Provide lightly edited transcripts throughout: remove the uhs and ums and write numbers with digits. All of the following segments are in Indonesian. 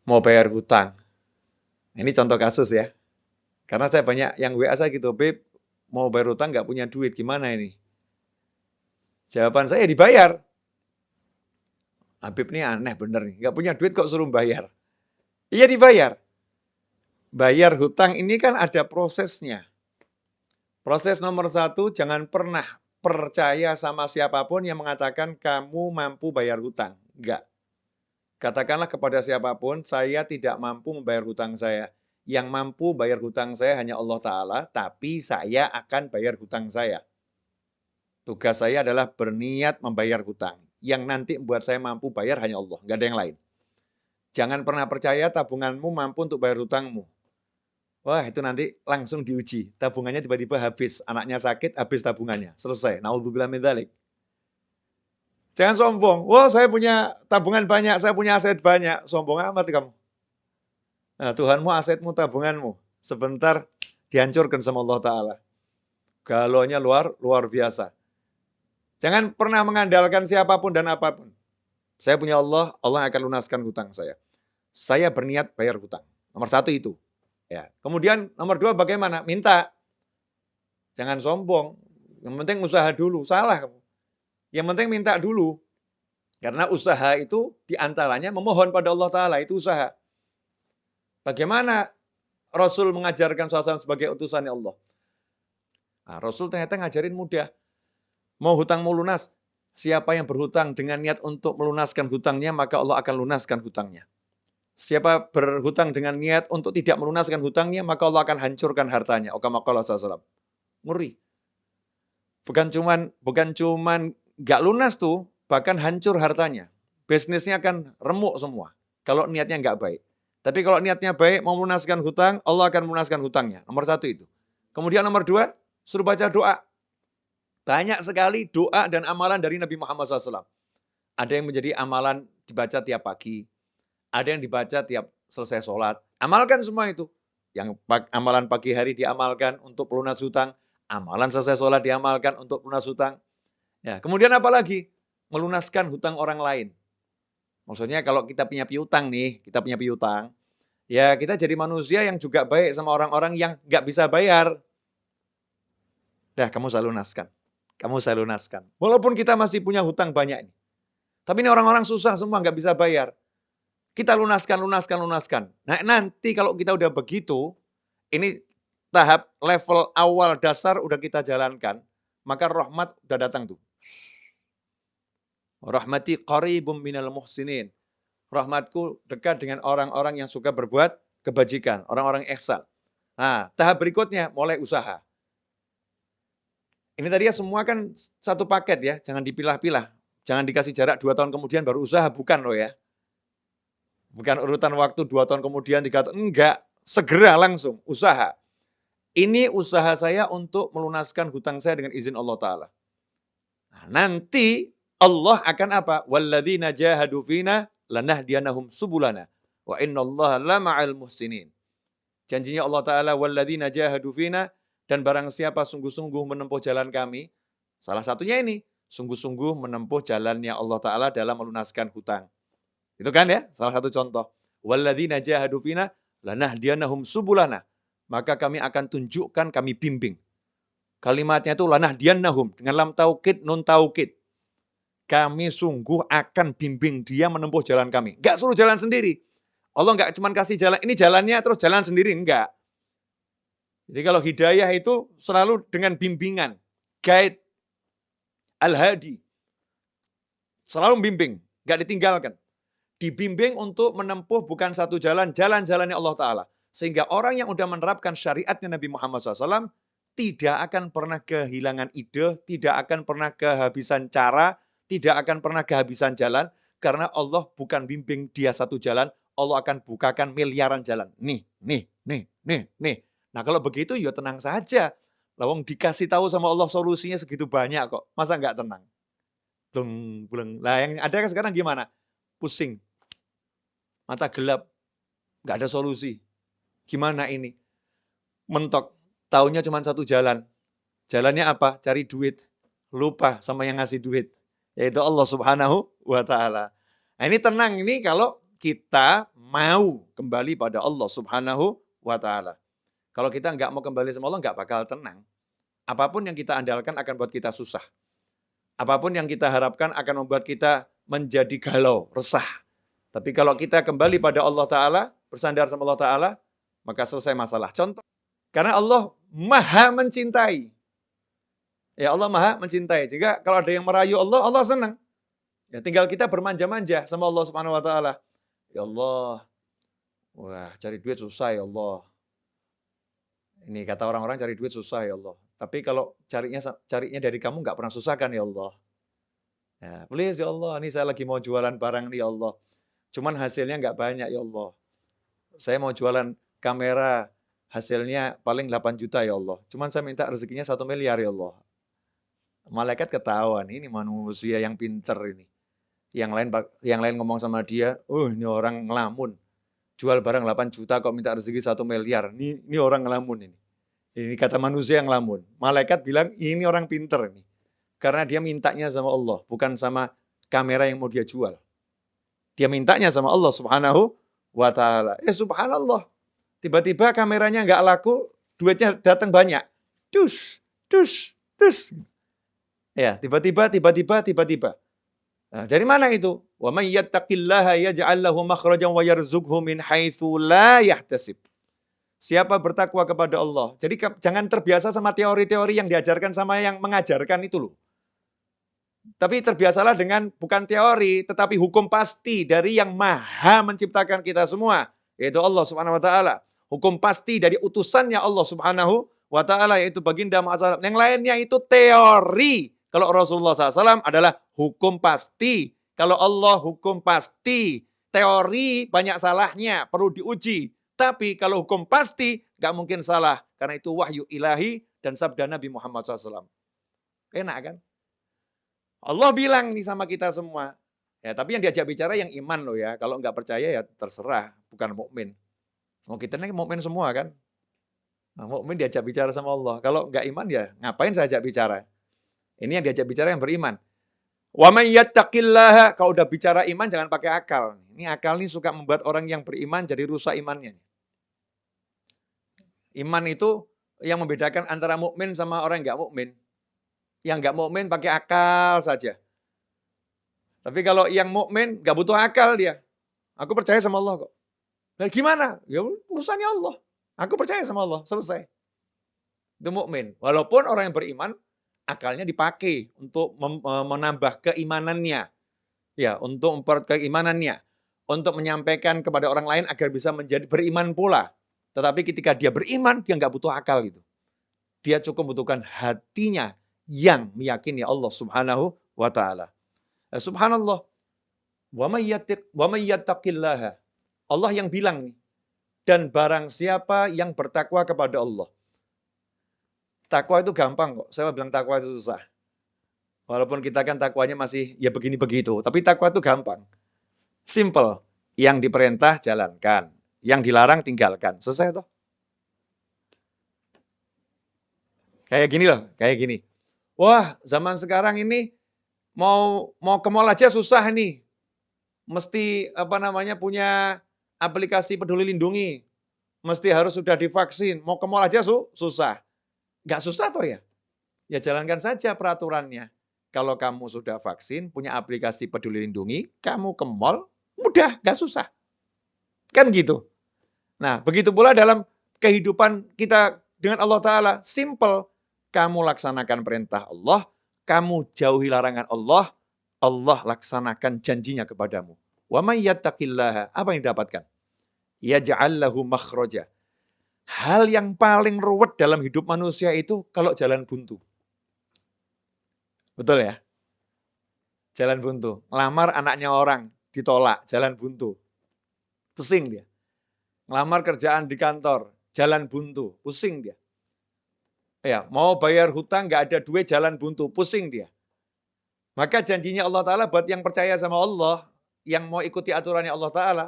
mau bayar hutang. Ini contoh kasus ya. Karena saya banyak yang WA saya gitu, Beb, mau bayar hutang nggak punya duit, gimana ini? Jawaban saya dibayar. Habib ini aneh bener nih, nggak punya duit kok suruh bayar. Iya dibayar. Bayar hutang ini kan ada prosesnya. Proses nomor satu, jangan pernah percaya sama siapapun yang mengatakan kamu mampu bayar hutang. Enggak. Katakanlah kepada siapapun, saya tidak mampu membayar hutang saya. Yang mampu bayar hutang saya hanya Allah Ta'ala, tapi saya akan bayar hutang saya. Tugas saya adalah berniat membayar hutang. Yang nanti membuat saya mampu bayar hanya Allah, nggak ada yang lain. Jangan pernah percaya tabunganmu mampu untuk bayar hutangmu. Wah, itu nanti langsung diuji. Tabungannya tiba-tiba habis, anaknya sakit, habis tabungannya. Selesai. Naudzubillah min dzalik. Jangan sombong. Wah, saya punya tabungan banyak, saya punya aset banyak. Sombong amat kamu. Nah, Tuhanmu, asetmu, tabunganmu. Sebentar dihancurkan sama Allah Ta'ala. Galaunya luar biasa. Jangan pernah mengandalkan siapapun dan apapun. Saya punya Allah, Allah akan lunaskan hutang saya. Saya berniat bayar hutang. Nomor satu itu. Ya. Kemudian nomor dua bagaimana? Minta. Jangan sombong. Yang penting usaha dulu. Salah kamu. Yang penting minta dulu. Karena usaha itu diantaranya memohon pada Allah Ta'ala. Itu usaha. Bagaimana Rasul mengajarkan suasana sebagai utusannya Allah? Nah, Rasul ternyata ngajarin mudah. Mau hutangmu lunas, siapa yang berhutang dengan niat untuk melunaskan hutangnya, maka Allah akan lunaskan hutangnya. Siapa berhutang dengan niat untuk tidak melunaskan hutangnya, maka Allah akan hancurkan hartanya. Kama qala sallallahu. Ngeri. Bukan cuman nggak lunas tuh, bahkan hancur hartanya. Bisnisnya akan remuk semua. Kalau niatnya nggak baik. Tapi kalau niatnya baik, mau melunaskan hutang, Allah akan melunaskan hutangnya. Nomor satu itu. Kemudian nomor dua, suruh baca doa. Banyak sekali doa dan amalan dari Nabi Muhammad SAW. Ada yang menjadi amalan dibaca tiap pagi. Ada yang dibaca tiap selesai sholat. Amalkan semua itu. Yang amalan pagi hari diamalkan untuk pelunas hutang. Amalan selesai sholat diamalkan untuk pelunas hutang. Ya, kemudian apa lagi? Melunaskan hutang orang lain. Maksudnya kalau kita punya piutang nih, kita punya piutang, ya kita jadi manusia yang juga baik sama orang-orang yang nggak bisa bayar. Dah, kamu saya lunaskan. Kamu saya lunaskan. Walaupun kita masih punya hutang banyak ini. Tapi ini orang-orang susah semua, nggak bisa bayar. Kita lunaskan. Nah, nanti kalau kita udah begitu, ini tahap level awal dasar udah kita jalankan, maka rahmat udah datang tuh. Rahmati qaribum minal muhsinin. Rahmatku dekat dengan orang-orang yang suka berbuat kebajikan, orang-orang ihsan. Nah, tahap berikutnya mulai usaha. Ini tadi ya semua kan satu paket ya, jangan dipilah-pilah. Jangan dikasih jarak 2 tahun kemudian baru usaha, bukan loh ya. Bukan urutan waktu 2 tahun kemudian, 3 tahun, enggak. Segera langsung, usaha. Ini usaha saya untuk melunaskan hutang saya dengan izin Allah Ta'ala. Nah, nanti Allah akan apa? Walladzina jahadu fina lanahdiyanahum subulana. Wa innallaha lama'al muhsinin. Janjinya Allah Ta'ala, walladzina jahadu fina, dan barang siapa sungguh-sungguh menempuh jalan kami, salah satunya ini, sungguh-sungguh menempuh jalannya Allah Ta'ala dalam melunaskan hutang. Itu kan ya, salah satu contoh. Walladzina jahadu fina lanahdiyanahum subulana. Maka kami akan tunjukkan, kami bimbing. Kalimatnya itu lanahdiyanahum, dengan lam taukid, nun taukid. Kami sungguh akan bimbing dia menempuh jalan kami. Enggak suruh jalan sendiri. Allah enggak cuma kasih jalan, ini jalannya terus jalan sendiri, enggak. Jadi kalau hidayah itu selalu dengan bimbingan, guide, al-hadi. Selalu membimbing, enggak ditinggalkan. Dibimbing untuk menempuh bukan satu jalan, jalan-jalannya Allah Ta'ala. Sehingga orang yang sudah menerapkan syariatnya Nabi Muhammad SAW tidak akan pernah kehilangan ide, tidak akan pernah kehabisan cara, tidak akan pernah kehabisan jalan, karena Allah bukan bimbing dia satu jalan, Allah akan bukakan miliaran jalan. Nih. Nah kalau begitu ya tenang saja. Lawang dikasih tahu sama Allah solusinya segitu banyak kok. Masa nggak tenang? Bleng. Nah yang ada kan sekarang gimana? Pusing. Mata gelap. Nggak ada solusi. Gimana ini? Mentok. Taunya cuma satu jalan. Jalannya apa? Cari duit. Lupa sama yang ngasih duit. Yaitu Allah Subhanahu wa Ta'ala. Nah ini tenang ini kalau kita mau kembali pada Allah Subhanahu wa Ta'ala. Kalau kita nggak mau kembali sama Allah, nggak bakal tenang. Apapun yang kita andalkan akan buat kita susah. Apapun yang kita harapkan akan membuat kita menjadi galau, resah. Tapi kalau kita kembali pada Allah Ta'ala, bersandar sama Allah Ta'ala, maka selesai masalah. Contoh, karena Allah maha mencintai. Ya Allah maha mencintai. Jika kalau ada yang merayu Allah, Allah senang. Ya tinggal kita bermanja-manja sama Allah Subhanahu wa Ta'ala. Ya Allah, wah cari duit susah ya Allah. Ini kata orang-orang cari duit susah ya Allah. Tapi kalau carinya dari kamu nggak pernah susah kan ya Allah. Ya, please ya Allah, ini saya lagi mau jualan barang nih ya Allah. Cuman hasilnya nggak banyak ya Allah. Saya mau jualan kamera, hasilnya paling 8 juta ya Allah. Cuman saya minta rezekinya 1 miliar ya Allah. Malaikat ketahuan, ini manusia yang pinter ini. Yang lain ngomong sama dia, ini orang ngelamun. Jual barang 8 juta kok minta rezeki 1 miliar. Ini orang ngelamun ini. Ini kata manusia yang ngelamun. Malaikat bilang, ini orang pinter ini. Karena dia mintanya sama Allah, bukan sama kamera yang mau dia jual. Dia mintanya sama Allah Subhanahu wa Ta'ala. Subhanallah. Tiba-tiba kameranya nggak laku, duitnya datang banyak. Dus. Ya, tiba-tiba. Nah, dari mana itu? Wa may yattaqillaha yaj'al lahu makhrajan wa yarzuqhu min haitsu la yahtasib. Siapa bertakwa kepada Allah. Jadi jangan terbiasa sama teori-teori yang diajarkan sama yang mengajarkan itu loh. Tapi terbiasalah dengan bukan teori, tetapi hukum pasti dari yang maha menciptakan kita semua. Yaitu Allah Subhanahu wa Ta'ala. Hukum pasti dari utusannya Allah Subhanahu wa Ta'ala, yaitu baginda Muhammad SAW. Yang lainnya itu teori. Kalau Rasulullah SAW adalah hukum pasti. Kalau Allah hukum pasti. Teori banyak salahnya, perlu diuji. Tapi kalau hukum pasti, nggak mungkin salah. Karena itu wahyu ilahi dan sabda Nabi Muhammad SAW. Enak kan? Allah bilang nih sama kita semua. Ya, tapi yang diajak bicara yang iman loh ya. Kalau nggak percaya ya terserah, bukan mukmin. Oh, kita ini mukmin semua kan. Nah, mukmin diajak bicara sama Allah. Kalau nggak iman ya ngapain saya ajak bicara? Ini yang diajak bicara yang beriman. Wa may yattaqillaha, kalau udah bicara iman jangan pakai akal. Ini akal nih suka membuat orang yang beriman jadi rusak imannya. Iman itu yang membedakan antara mukmin sama orang yang nggak mukmin. Yang nggak mukmin pakai akal saja. Tapi kalau yang mukmin nggak butuh akal dia. Aku percaya sama Allah kok. Nah gimana? Ya urusannya Allah. Aku percaya sama Allah, selesai. Itu mukmin. Walaupun orang yang beriman akalnya dipakai untuk menambah keimanannya. Ya, untuk memperkuat keimanannya. Untuk menyampaikan kepada orang lain agar bisa menjadi beriman pula. Tetapi ketika dia beriman, dia nggak butuh akal gitu. Dia cukup membutuhkan hatinya yang meyakini Allah Subhanahu wa Ta'ala. Subhanallah. Wa may yattaqillaha. Allah yang bilang nih. Dan barang siapa yang bertakwa kepada Allah. Takwa itu gampang kok. Saya bilang takwa itu susah. Walaupun kita kan takwanya masih ya begini begitu. Tapi takwa itu gampang. Simple. Yang diperintah jalankan. Yang dilarang tinggalkan. Selesai toh. Kayak gini loh. Kayak gini. Wah, zaman sekarang ini mau ke mall aja susah nih. Mesti punya aplikasi Peduli Lindungi. Mesti harus sudah divaksin. Mau ke mall aja susah. Nggak susah toh ya? Ya jalankan saja peraturannya. Kalau kamu sudah vaksin, punya aplikasi Peduli Lindungi, kamu ke mall, mudah, nggak susah. Kan gitu. Nah, begitu pula dalam kehidupan kita dengan Allah Ta'ala. Simple. Kamu laksanakan perintah Allah, kamu jauhi larangan Allah, Allah laksanakan janjinya kepadamu. Wa may yattaqillaha, apa yang didapatkan? Yaj'al lahu makhraja. Hal yang paling ruwet dalam hidup manusia itu kalau jalan buntu. Betul ya? Jalan buntu. Ngelamar anaknya orang, ditolak, jalan buntu. Pusing dia. Ngelamar kerjaan di kantor, jalan buntu, pusing dia. Ya, mau bayar hutang nggak ada duit, jalan buntu, pusing dia. Maka janjinya Allah Ta'ala buat yang percaya sama Allah, yang mau ikuti aturannya Allah Ta'ala,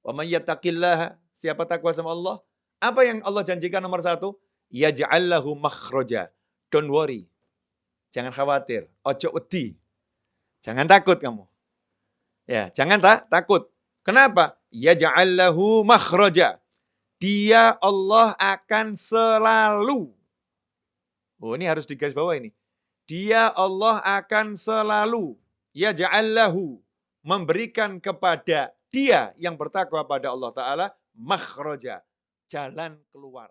wa may yattaqillaha, siapa takwa sama Allah, apa yang Allah janjikan nomor 1? Yaj'al lahu makhraja. Don't worry. Jangan khawatir. Ojo wedi. Jangan takut kamu. Ya, jangan takut. Kenapa? Yaj'al lahu makhraja. Dia Allah akan selalu. Oh, ini harus digarisbawahi ini. Dia Allah akan selalu yaj'al lahu, memberikan kepada dia yang bertakwa pada Allah Ta'ala makhraja, jalan keluar.